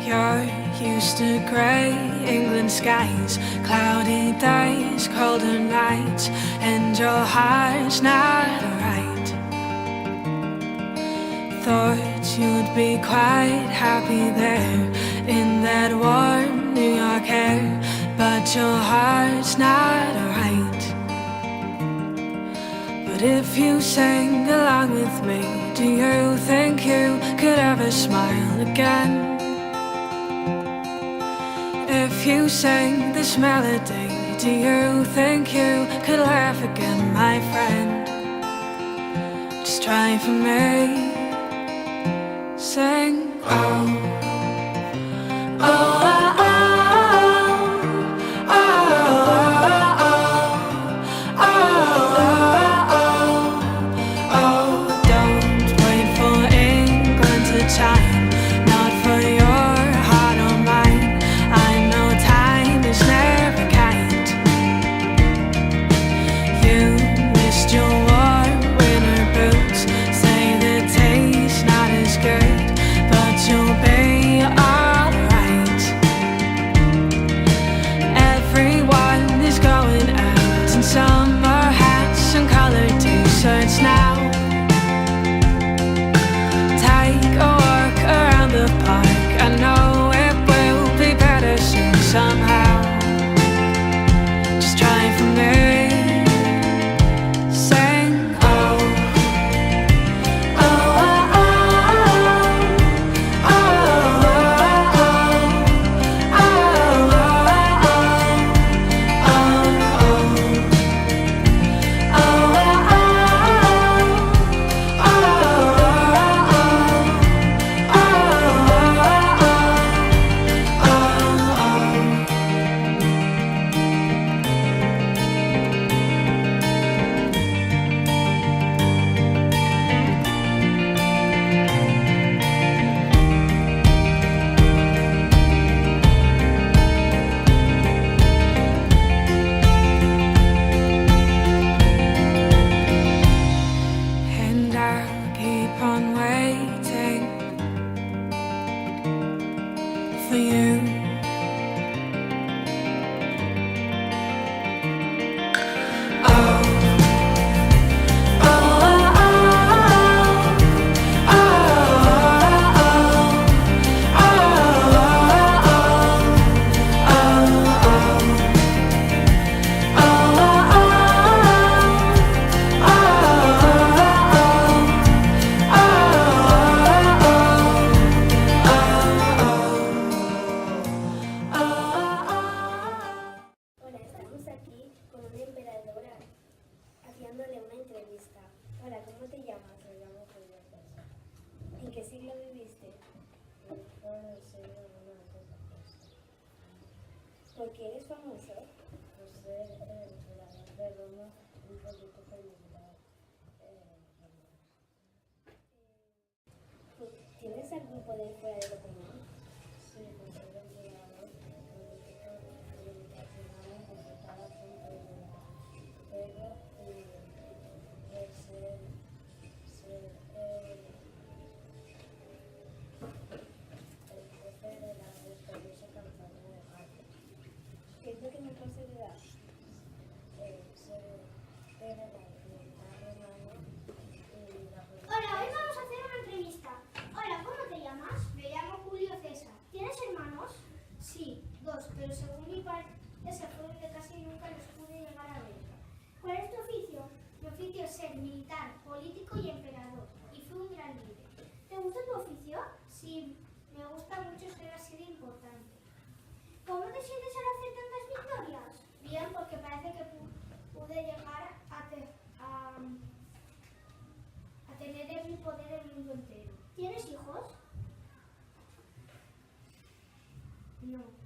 You're used to grey England skies, cloudy days, colder nights, and your heart's not right. Thought you'd be quite happy there in that warm New York air, but your heart's not right. But if you sang along with me, do you think you could ever smile again? If you sang this melody, do you think you could laugh again, my friend? Just try for me. Sing, oh, oh, oh, oh, oh, oh, oh, oh. Don't wait for England to chime, not for your heart or mine. I know time is never kind. You missed your warm winter boots, say the taste's not as good, but you'll be alright. Everyone is going out in summer hats and colored t-shirts now. Take a walk around the park, I know it will be better soon somehow. Just try for me. Sing, oh, oh, oh, oh, and I'll keep on waiting for you. Hola, estamos aquí con una emperadora haciéndole una entrevista. Hola, ¿cómo te llamas? Me llamo Julio César. ¿En qué siglo viviste? En el siglo I. ¿Por qué eres famoso? Por ser el emperador de Roma, un político militar romano. ¿Tienes algún poder fuera de lo común? Sí, por ser emperador, político militar romano, disfrutaba siempre de libertad. Pero por ser el jefe de la misteriosa campaña de Marte. ¿Qué es lo que mejor se te da? Era la militar romano y la Hola, hoy vamos a hacer una entrevista. Hola, ¿cómo te llamas? Me llamo Julio César. ¿Tienes hermanos? Sí, dos, pero según mi padre se fueron que casi nunca los pude llegar a ver. ¿Cuál es tu oficio? Mi oficio es ser militar, político y emperador, y fui un gran líder. ¿Te gusta tu oficio? Sí, me gusta mucho ser así de importante. ¿Cómo te sientes al hacer tantas victorias? Bien, porque parece que pude llegar a tener en mi poder el mundo entero. ¿Tienes hijos? No.